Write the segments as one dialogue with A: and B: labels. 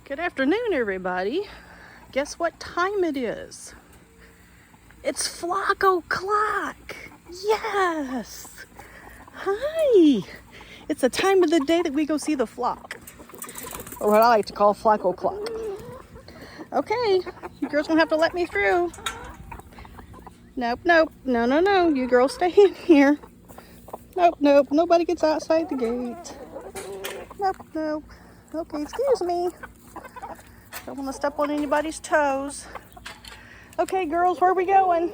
A: Good afternoon, everybody. Guess what time it is? It's flock o'clock. Yes. Hi. It's the time of the day that we go see the flock, or what I like to call flock o'clock. Okay, you girls gonna have to let me through. Nope, nope, no. You girls stay in here. Nope. Nobody gets outside the gate. Nope. Okay, excuse me. Don't want to step on anybody's toes. Okay, girls, where are we going?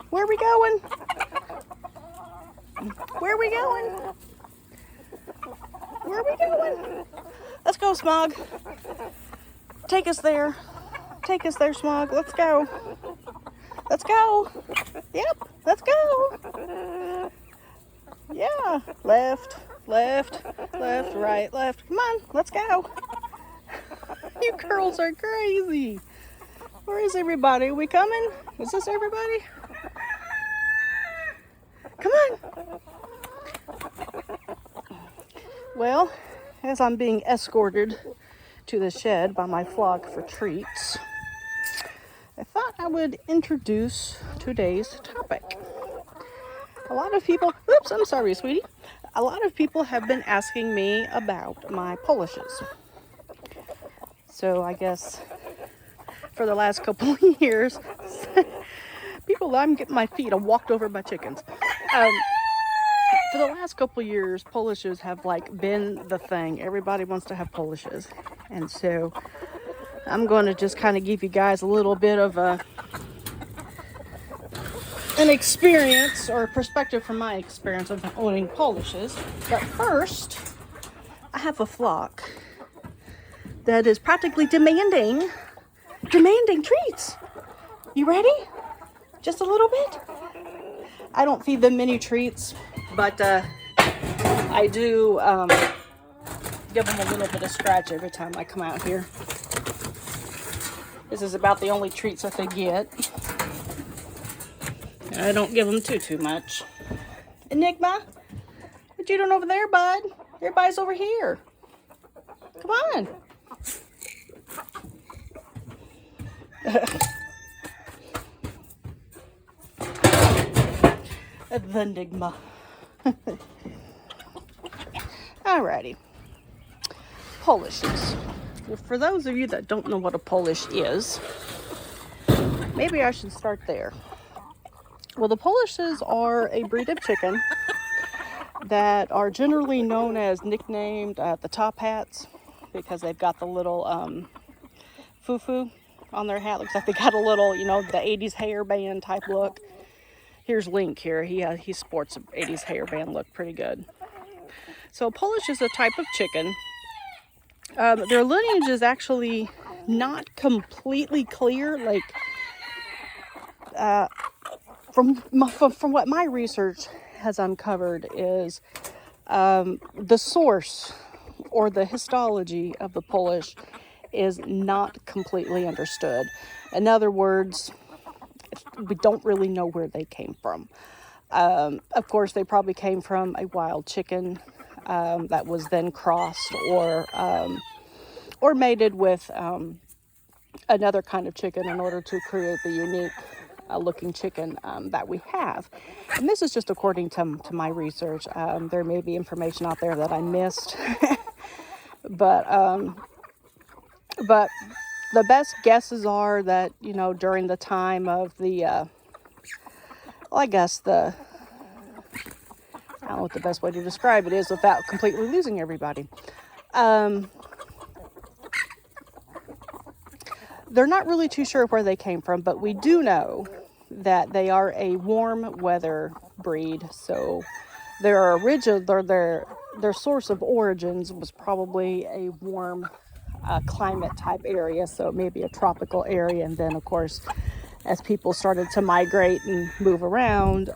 A: Where are we going? Where are we going? Where are we going? Let's go, Smog. Take us there. Take us there, Smog. Let's go. Let's go. Yep, let's go. Yeah, left, right, left. Come on, let's go. You girls are crazy. Where is everybody? Are we coming? Is this everybody? Come on. Well, as I'm being escorted to the shed by my flock for treats, I thought I would introduce today's topic. A lot of people, oops, I'm sorry, sweetie. A lot of people have been asking me about my polishes. So I guess for the last couple of years, I'm getting my feet. I walked over my chickens. For the last couple of years, polishes have been the thing. Everybody wants to have polishes. And so I'm going to just kind of give you guys a little bit of an experience or perspective from my experience of owning polishes. But first, I have a flock that is practically demanding treats. You ready? Just a little bit? I don't feed them many treats, but I do give them a little bit of scratch every time I come out here. This is about the only treats that they get. And I don't give them too much. Enigma, what you doing over there, bud? Everybody's over here. Come on. The Enigma. Alrighty. Polishes. Well, for those of you that don't know what a polish is, maybe I should start there. Well, the polishes are a breed of chicken that are generally known as nicknamed the top hats because they've got the little foo-foo on their hat. Looks like they got a little, the 80s hairband type look. Here's Link here. He sports an 80s hairband look pretty good. So Polish is a type of chicken. Their lineage is actually not completely clear. From what my research has uncovered is the source or the histology of the Polish is not completely understood. In other words, we don't really know where they came from. Of course, they probably came from a wild chicken that was then crossed or mated with another kind of chicken in order to create the unique looking chicken that we have. And this is just according to my research. There may be information out there that I missed, but the best guesses are that, during the time of the, I don't know what the best way to describe it is without completely losing everybody. They're not really too sure where they came from, but we do know that they are a warm weather breed. So their source of origins was probably a warm climate type area, so maybe a tropical area. And then, of course, as people started to migrate and move around,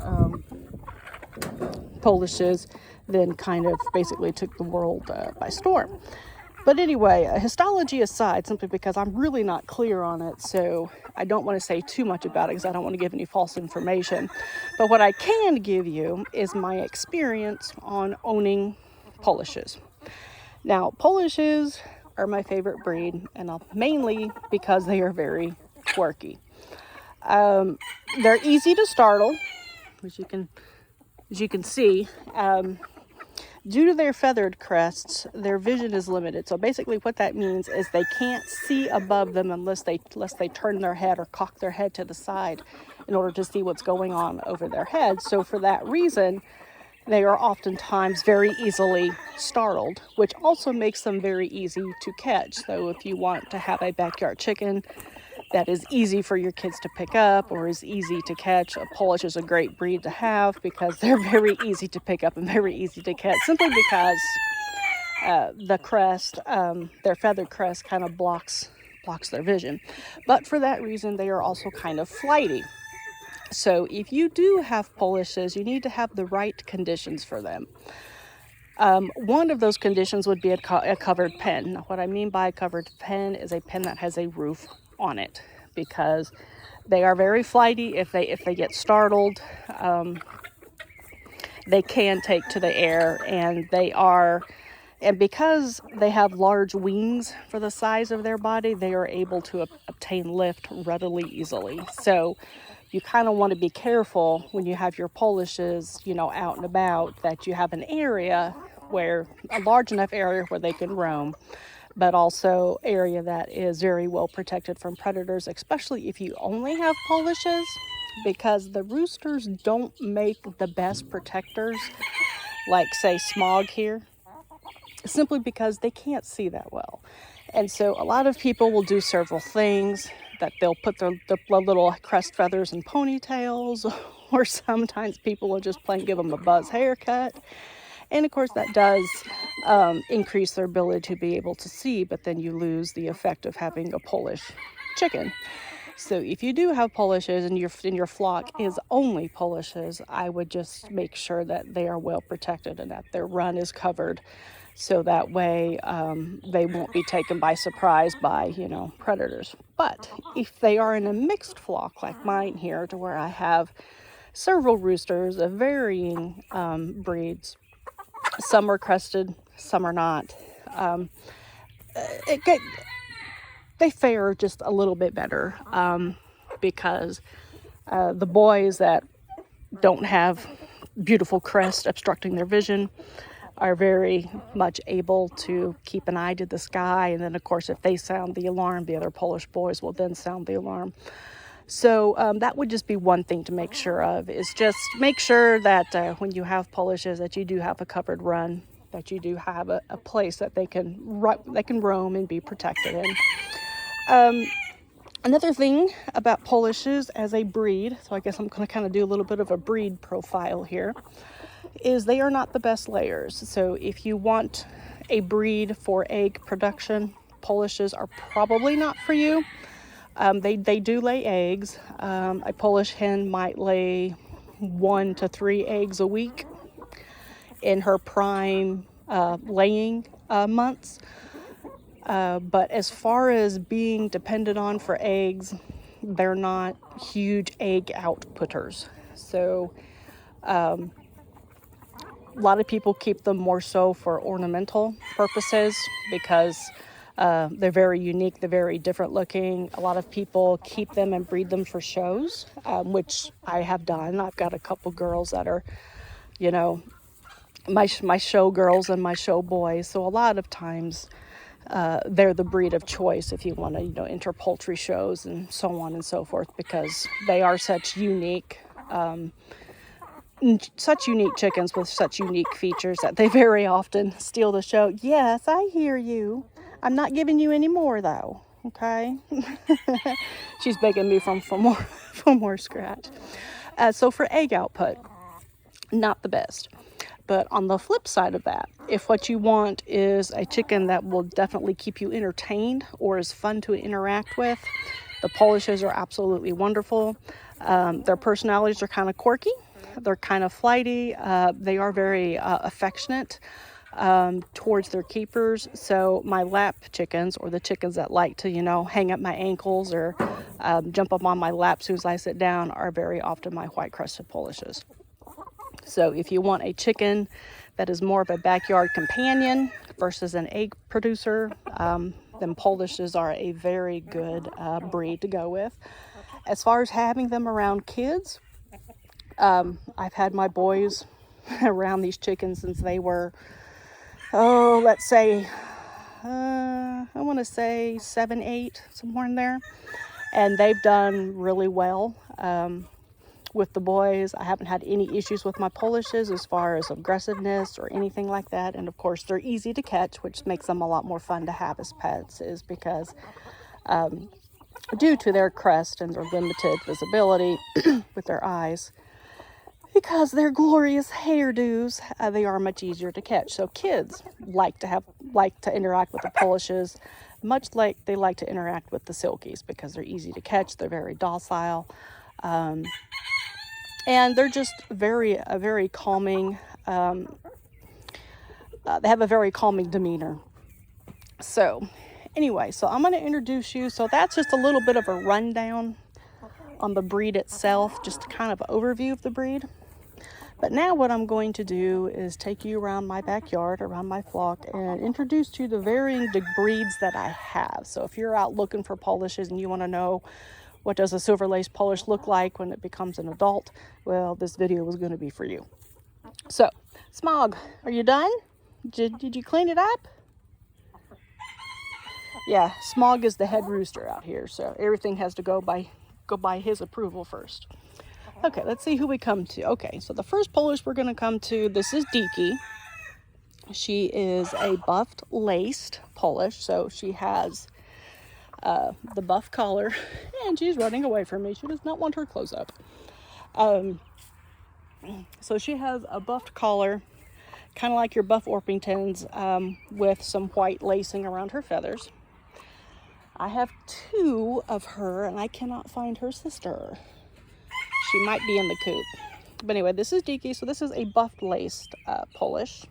A: Polishes then kind of basically took the world by storm. But anyway, histology aside, simply because I'm really not clear on it, so I don't want to say too much about it because I don't want to give any false information. But what I can give you is my experience on owning Polishes. Now, Polishes are my favorite breed, and mainly because they are very quirky. They're easy to startle, as you can see. Due to their feathered crests, their vision is limited. So basically what that means is they can't see above them unless they turn their head or cock their head to the side in order to see what's going on over their head. So for that reason, they are oftentimes very easily startled, which also makes them very easy to catch. So if you want to have a backyard chicken that is easy for your kids to pick up or is easy to catch, a Polish is a great breed to have because they're very easy to pick up and very easy to catch, simply because the crest, their feathered crest kind of blocks their vision. But for that reason, they are also kind of flighty. So if you do have Polishes, you need to have the right conditions for them. One of those conditions would be a covered pen. Now, what I mean by a covered pen is a pen that has a roof on it, because they are very flighty. If they get startled, they can take to the air, and because they have large wings for the size of their body, they are able to obtain lift readily easily. So you kind of want to be careful when you have your Polishes, out and about, that you have a large enough area where they can roam, but also area that is very well protected from predators, especially if you only have Polishes, because the roosters don't make the best protectors, like say Smog here, simply because they can't see that well. And so a lot of people will do several things, that they'll put their little crest feathers in ponytails, or sometimes people will just plain give them a buzz haircut. And of course that does increase their ability to be able to see, but then you lose the effect of having a Polish chicken. So if you do have Polishes and your flock is only Polishes, I would just make sure that they are well protected and that their run is covered, so that way they won't be taken by surprise by, predators. But if they are in a mixed flock like mine here, to where I have several roosters of varying breeds, some are crested, some are not, they fare just a little bit better, because the boys that don't have beautiful crest obstructing their vision are very much able to keep an eye to the sky. And then, of course, if they sound the alarm, the other Polish boys will then sound the alarm. So that would just be one thing to make sure of, is just make sure that when you have Polishes, that you do have a covered run, that you do have a place that they can roam and be protected in. Another thing about Polishes as a breed, so I guess I'm going to kind of do a little bit of a breed profile here, is they are not the best layers. So if you want a breed for egg production, Polishes are probably not for you. They do lay eggs. A Polish hen might lay 1 to 3 eggs a week in her prime laying months. But as far as being dependent on for eggs, they're not huge egg outputters. So a lot of people keep them more so for ornamental purposes, because they're very unique, they're very different looking. A lot of people keep them and breed them for shows, which I have done. I've got a couple girls that are, my show girls and my show boys. So a lot of times they're the breed of choice if you want to, enter poultry shows and so on and so forth, because they are such unique chickens with such unique features that they very often steal the show. Yes, I hear you. I'm not giving you any more though. Okay. She's begging me for more scratch. So for egg output, not the best. But on the flip side of that, if what you want is a chicken that will definitely keep you entertained or is fun to interact with, the Polishes are absolutely wonderful. Their personalities are kind of quirky. They're kind of flighty. They are very affectionate towards their keepers. So my lap chickens, or the chickens that like to, hang up my ankles or jump up on my lap as soon as I sit down, are very often my white crested Polishes. So if you want a chicken that is more of a backyard companion versus an egg producer, then Polishes are a very good breed to go with. As far as having them around kids, I've had my boys around these chickens since they were, let's say, I want to say 7, 8, somewhere in there. And they've done really well with the boys. I haven't had any issues with my Polishes as far as aggressiveness or anything like that. And of course, they're easy to catch, which makes them a lot more fun to have as pets, is because due to their crest and their limited visibility with their eyes, because they're glorious hairdos, they are much easier to catch. So kids like to interact with the Polishes, much like they like to interact with the Silkies, because they're easy to catch. They're very docile, and they're just very calming. They have a very calming demeanor. So anyway, so I'm going to introduce you. So that's just a little bit of a rundown on the breed itself, just kind of an overview of the breed. But now what I'm going to do is take you around my backyard, around my flock, and introduce you to the varying breeds that I have. So if you're out looking for Polishes and you want to know what does a silver lace Polish look like when it becomes an adult, well, this video is going to be for you. So, Smog, are you done? Did you clean it up? Yeah, Smog is the head rooster out here, so everything has to go by his approval first. Okay, let's see who we come to. Okay, so the first Polish we're going to come to, this is Diki. She is a buffed laced Polish, so she has the buff collar, and she's running away from me. She does not want her clothes up. So she has a buffed collar, kind of like your buff Orpingtons, with some white lacing around her feathers. I have 2 of her, and I cannot find her sister. She might be in the coop. But anyway, this is Diki. So this is a buffed laced Polish.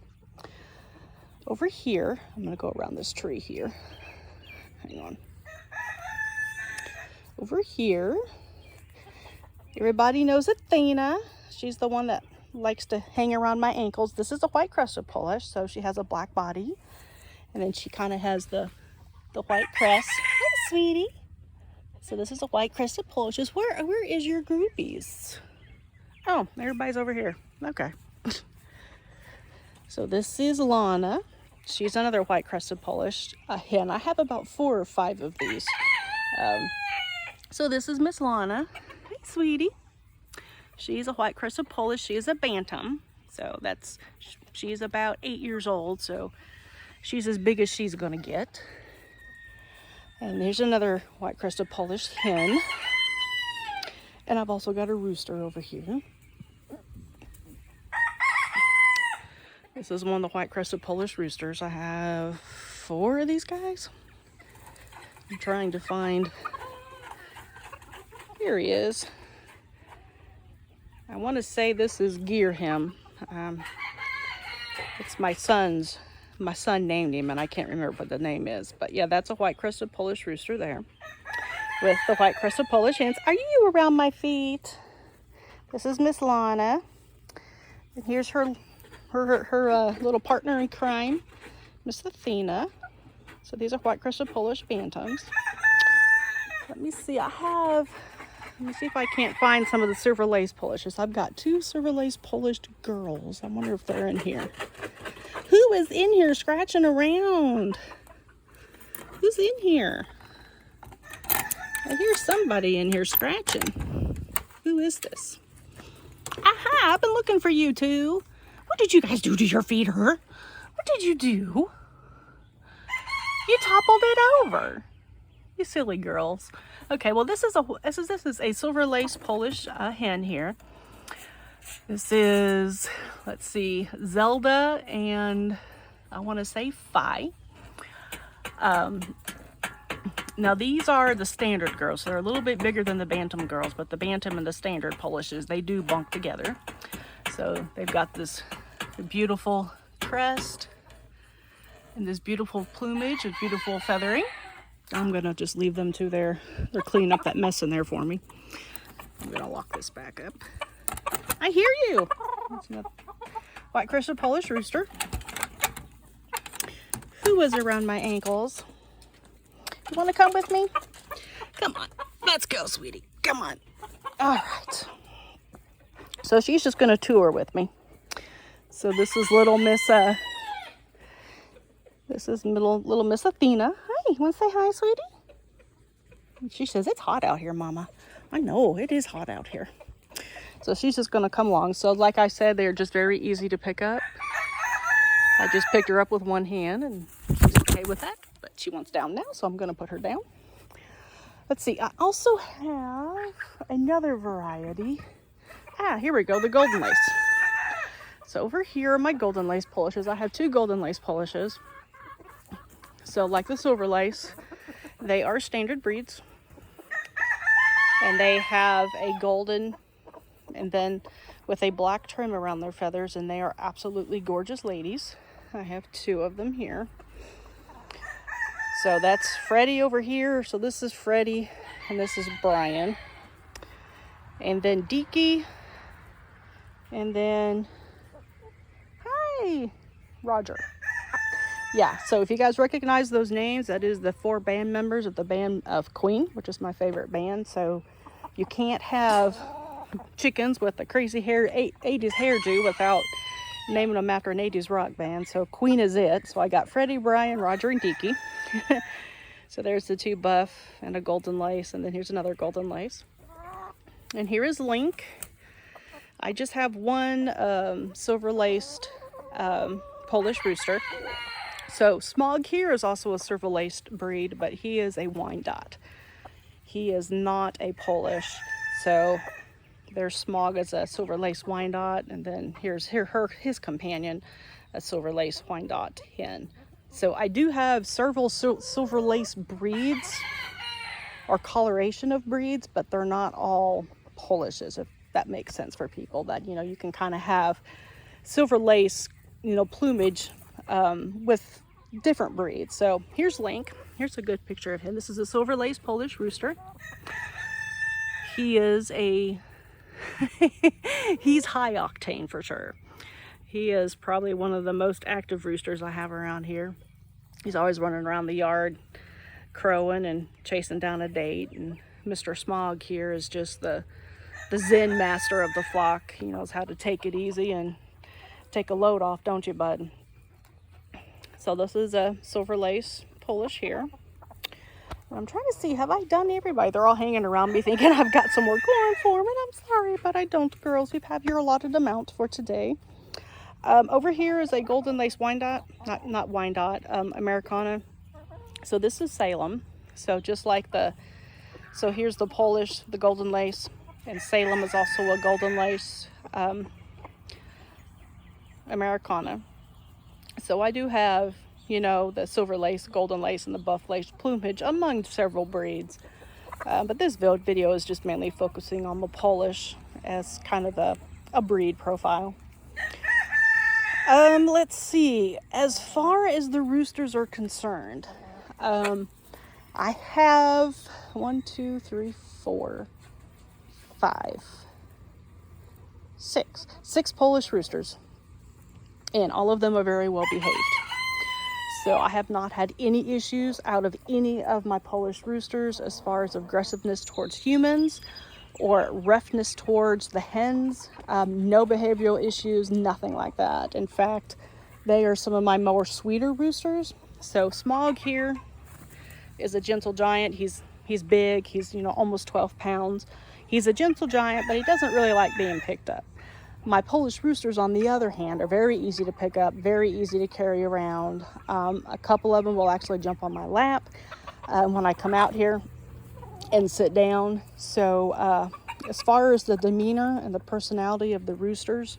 A: Over here, I'm going to go around this tree here. Hang on. Over here, everybody knows Athena. She's the one that likes to hang around my ankles. This is a white crested Polish, so she has a black body. And then she kind of has the white crest. Hi, sweetie. So this is a white crested Polish. Where is your groupies? Oh, everybody's over here. Okay. So this is Lana. She's another white crested Polish hen. I have about 4 or 5 of these. So this is Miss Lana. Hey, sweetie. She's a white crested Polish. She is a bantam. So she's about 8 years old. So she's as big as she's gonna get. And there's another white crested Polish hen. And I've also got a rooster over here. This is one of the white crested Polish roosters. I have 4 of these guys. I'm trying to find, here he is. I want to say this is Gearham. It's my son named him, and I can't remember what the name is. But yeah, that's a white crested Polish rooster there with the white crested Polish hens. Are you around my feet? This is Miss Lana. And here's her little partner in crime, Miss Athena. So these are white crested Polish bantams. Let me see. Let me see if I can't find some of the silver lace Polishes. I've got 2 silver lace Polish girls. I wonder if they're in here. Who is in here scratching around? Who's in here? I hear somebody in here scratching. Who is this? Aha, I've been looking for you 2. What did you guys do to your feeder? What did you do? You toppled it over. You silly girls. Okay, well this is a silver lace Polish hen here. This is, let's see, Zelda and I want to say Fi. Now these are the standard girls. They're a little bit bigger than the bantam girls, but the bantam and the standard Polishes, they do bunk together. So they've got this beautiful crest and this beautiful plumage and beautiful feathering. I'm gonna just leave them to they're cleaning up that mess in there for me. I'm gonna lock this back up. I hear you. White white crested Polish rooster, who is around my ankles. You want to come with me? Come on, let's go, sweetie. Come on. All right. So she's just going to tour with me. So this is little Miss little Miss Athena. Hi, you want to say hi, sweetie? And she says, it's hot out here, Mama. I know, it is hot out here. So she's just going to come along. So like I said, they're just very easy to pick up. I just picked her up with one hand, and she's okay with that. But she wants down now, so I'm going to put her down. Let's see. I also have another variety. Here we go, the golden lace. So over here are my golden lace polishes. I have 2 golden lace polishes. So like the silver lace, they are standard breeds. And they have a golden and then with a black trim around their feathers, and they are absolutely gorgeous ladies. I have 2 of them here. So that's Freddie over here. So this is Freddie and this is Brian. And then Deaky. And then, hi, Roger. Yeah, so if you guys recognize those names, that is the 4 band members of the band of Queen, which is my favorite band. So you can't have chickens with a crazy 80s hairdo without naming them after an 80s rock band. So Queen is it. So I got Freddie, Brian, Roger, and Deaky. So there's the 2 buff and a golden lace, and then here's another golden lace. And here is Link. I just have one silver laced Polish rooster. So Smog here is also a silver laced breed, but he is a Wyandotte. He is not a Polish. So there's Smog as a silver laced Wyandotte, and then here's his companion, a silver laced Wyandotte hen. So I do have several silver lace breeds or coloration of breeds, but they're not all Polishes, if that makes sense for people. That, you know, you can kind of have silver lace, you know, plumage with different breeds. So here's Link. Here's a good picture of him. This is a silver lace Polish rooster. He is he's high octane for sure. He is probably one of the most active roosters I have around here. He's always running around the yard, crowing and chasing down a date. And Mr. Smog here is just the zen master of the flock. He knows how to take it easy and take a load off, don't you, bud? So this is a silver lace Polish here. I'm trying to see, have I done everybody? They're all hanging around me thinking I've got some more going for them, and I'm sorry, but I don't, girls. We have your allotted amount for today. Over here is a golden lace Wyandotte, not Wyandotte, Americana. So this is Salem. So just like so here's the Polish, the golden lace, and Salem is also a golden lace Americana. So I do have, you know, the silver lace, golden lace, and the buff lace plumage among several breeds. But this video is just mainly focusing on the Polish as kind of a breed profile. Let's see. As far as the roosters are concerned, I have 1, 2, 3, 4, 5, 6 Polish roosters, and all of them are very well behaved. So I have not had any issues out of any of my Polish roosters as far as aggressiveness towards humans or roughness towards the hens. No behavioral issues, nothing like that. In fact, they are some of my more sweeter roosters. So Smog here is a gentle giant. He's big. He's, you know, almost 12 pounds. He's a gentle giant, but he doesn't really like being picked up. My Polish roosters, on the other hand, are very easy to pick up, very easy to carry around. A couple of them will actually jump on my lap when I come out here and sit down. So as far as the demeanor and the personality of the roosters,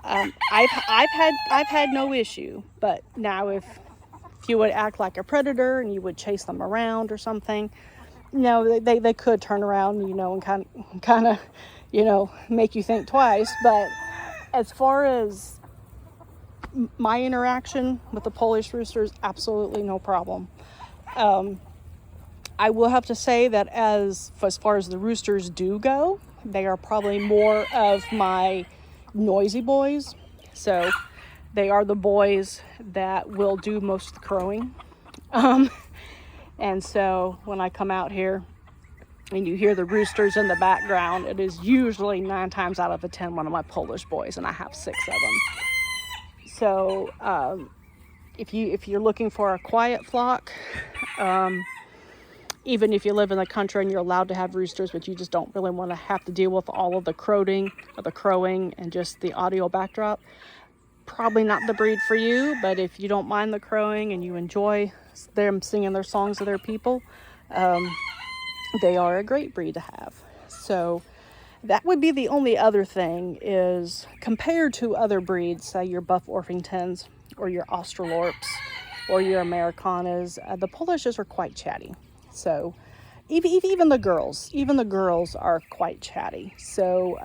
A: I've had no issue. But now if you would act like a predator and you would chase them around or something, you know, they could turn around, you know, and kind of, you know, make you think twice. But as far as my interaction with the Polish roosters, absolutely no problem. I will have to say that as far as the roosters do go, they are probably more of my noisy boys. So they are the boys that will do most of the crowing. And so when I come out here and you hear the roosters in the background, it is usually 9 times out of 10 one of my Polish boys, and I have 6 of them. So if you're looking for a quiet flock, even if you live in the country and you're allowed to have roosters, but you just don't really want to have to deal with all of the crowing and just the audio backdrop, probably not the breed for you. But if you don't mind the crowing and you enjoy them singing their songs to their people, they are a great breed to have. So that would be the only other thing, is compared to other breeds, say your Buff Orpingtons or your Australorps or your Americanas, the Polishes are quite chatty. So even the girls are quite chatty. So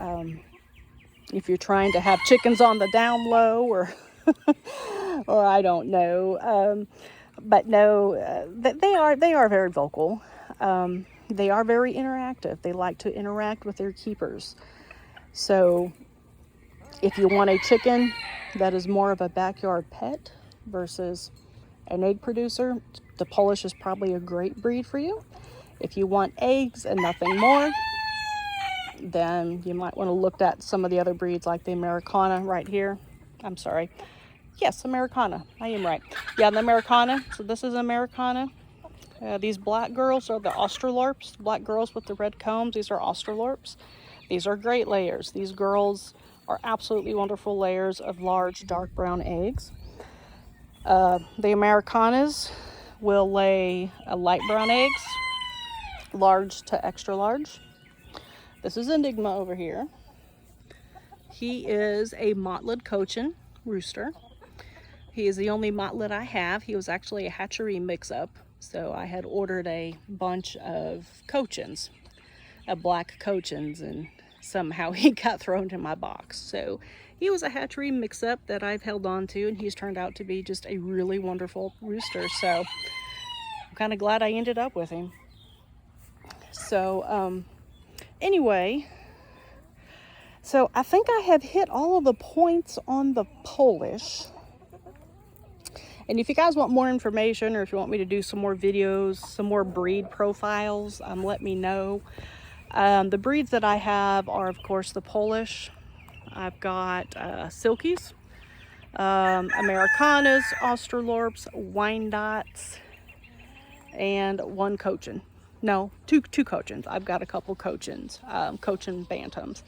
A: if you're trying to have chickens on the down low, or or I don't know, but no, they are very vocal. They are very interactive. They like to interact with their keepers. So if you want a chicken that is more of a backyard pet versus an egg producer, the Polish is probably a great breed for you. If you want eggs and nothing more, then you might want to look at some of the other breeds like the Americana right here. I'm sorry. Yes, Americana. I am right. Yeah, the Americana. So this is Americana. These black girls are the Australorps. Black girls with the red combs. These are Australorps. These are great layers. These girls are absolutely wonderful layers of large dark brown eggs. The Americanas will lay light brown eggs, large to extra large. This is Enigma over here. He is a mottled Cochin rooster. He is the only mottled I have. He was actually a hatchery mix-up, so I had ordered a bunch of Cochins, black Cochins, and somehow he got thrown in my box. So he was a hatchery mix-up that I've held on to, and he's turned out to be just a really wonderful rooster. So I'm kind of glad I ended up with him. So anyway, so I think I have hit all of the points on the Polish. And if you guys want more information, or if you want me to do some more videos, some more breed profiles, let me know. The breeds that I have are, of course, the Polish. I've got Silkies, Americanas, Australorps, Wyandottes, and 1 Cochin. No, two Cochins. I've got a couple Cochins, Cochin Bantams.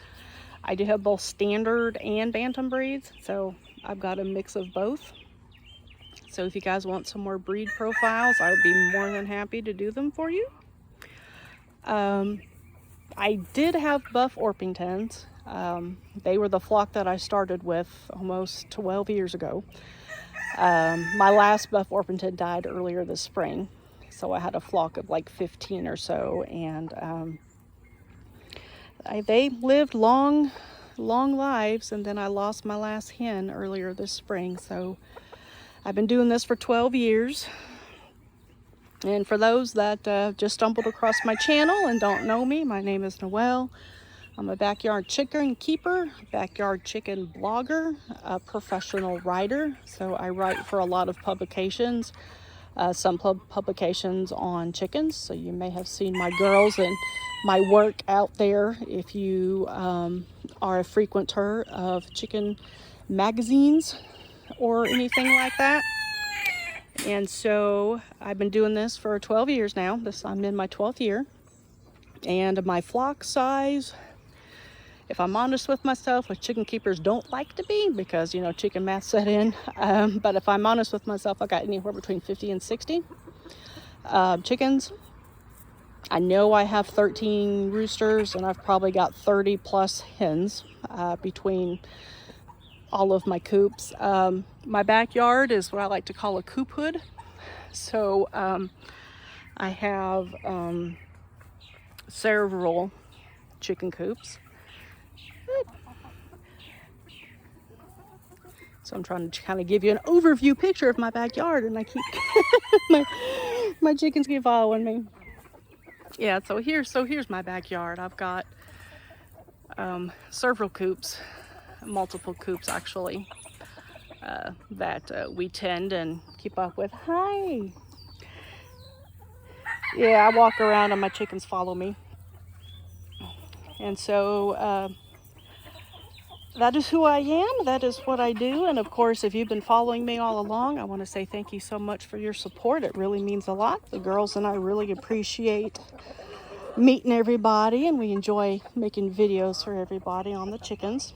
A: I do have both standard and Bantam breeds, so I've got a mix of both. So if you guys want some more breed profiles, I would be more than happy to do them for you. I did have Buff Orpingtons. They were the flock that I started with almost 12 years ago. My last Buff Orpington died earlier this spring, so I had a flock of like 15 or so, and they lived long lives, and then I lost my last hen earlier this spring. So I've been doing this for 12 years. And for those that just stumbled across my channel and don't know me, my name is Noelle. I'm a backyard chicken keeper, backyard chicken blogger, a professional writer. So I write for a lot of publications, some publications on chickens. So you may have seen my girls and my work out there if you are a frequenter of chicken magazines or anything like that. And so I've been doing this for 12 years now. I'm in my 12th year. And my flock size, if I'm honest with myself, which chicken keepers don't like to be because, you know, chicken math set in. But if I'm honest with myself, I got anywhere between 50 and 60 chickens. I know I have 13 roosters, and I've probably got 30 plus hens between all of my coops. My backyard is what I like to call a coop hood. So I have several chicken coops. So I'm trying to kind of give you an overview picture of my backyard, and I keep my chickens keep following me. Yeah, so here's my backyard. I've got several coops, multiple coops actually. that we tend and keep up with. Hi. Yeah, I walk around and my chickens follow me. And so that is who I am. That is what I do. And of course, if you've been following me all along, I want to say thank you so much for your support. It really means a lot. The girls and I really appreciate meeting everybody, and we enjoy making videos for everybody on the chickens.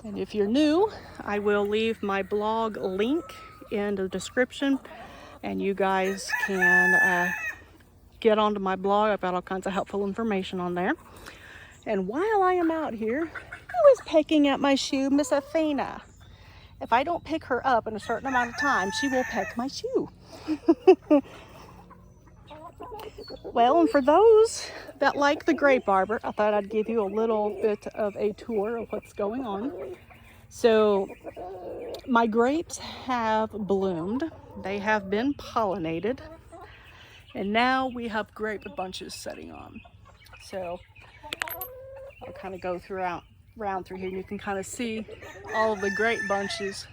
A: And if you're new, I will leave my blog link in the description, and you guys can get onto my blog. I've got all kinds of helpful information on there. And while I am out here, who is pecking at my shoe? Miss Athena. If I don't pick her up in a certain amount of time, she will peck my shoe. Well, and for those that like the grape arbor, I thought I'd give you a little bit of a tour of what's going on. So my grapes have bloomed. They have been pollinated. And now we have grape bunches setting on. So I'll kind of go round through here, and you can kind of see all of the grape bunches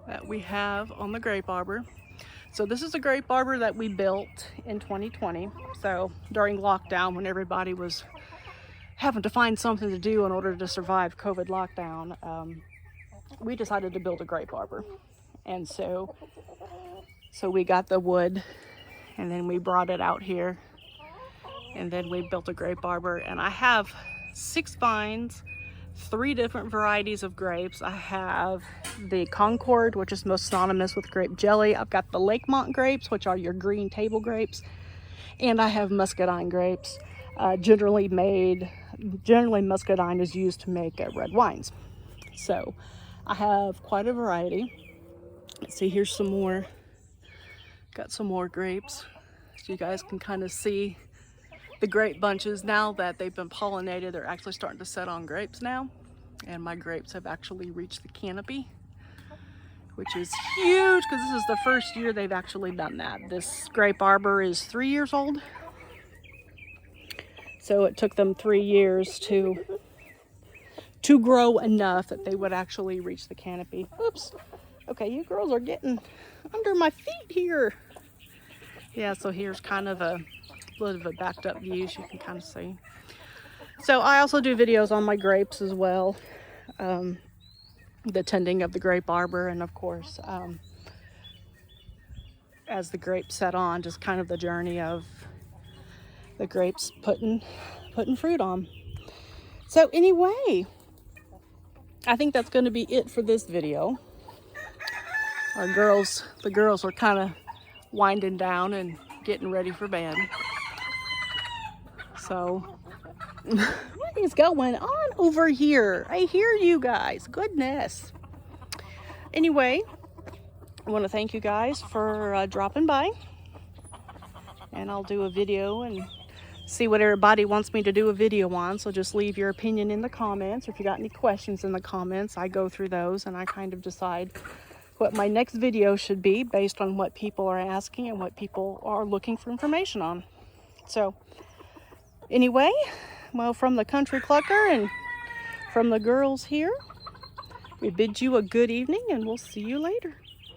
A: that we have on the grape arbor. So this is a grape arbor that we built in 2020. So during lockdown, when everybody was having to find something to do in order to survive COVID lockdown, we decided to build a grape arbor. And so we got the wood, and then we brought it out here, and then we built a grape arbor. And I have 6 vines, 3 different varieties of grapes. I have the Concord, which is most synonymous with grape jelly. I've got the Lakemont grapes, which are your green table grapes. And I have muscadine grapes. Generally muscadine is used to make red wines. So I have quite a variety. Let's see, here's some more. Got some more grapes. So you guys can kind of see the grape bunches. Now that they've been pollinated, they're actually starting to set on grapes now. And my grapes have actually reached the canopy, which is huge because this is the first year they've actually done that. This grape arbor is 3 years old. So it took them 3 years to grow enough that they would actually reach the canopy. Oops. Okay, you girls are getting under my feet here. Yeah, so here's kind of a little bit of a backed up view, so you can kind of see. So I also do videos on my grapes as well. The tending of the grape arbor, and of course, as the grapes set on, just kind of the journey of the grapes putting fruit on. So anyway, I think that's going to be it for this video. The girls are kind of winding down and getting ready for bed. So what is going on over here? I hear you guys. Goodness. Anyway, I want to thank you guys for dropping by. And I'll do a video and see what everybody wants me to do a video on. So just leave your opinion in the comments. Or if you got any questions in the comments, I go through those and I kind of decide what my next video should be based on what people are asking and what people are looking for information on. So anyway, well, from the Country Clucker and from the girls here, we bid you a good evening, and we'll see you later.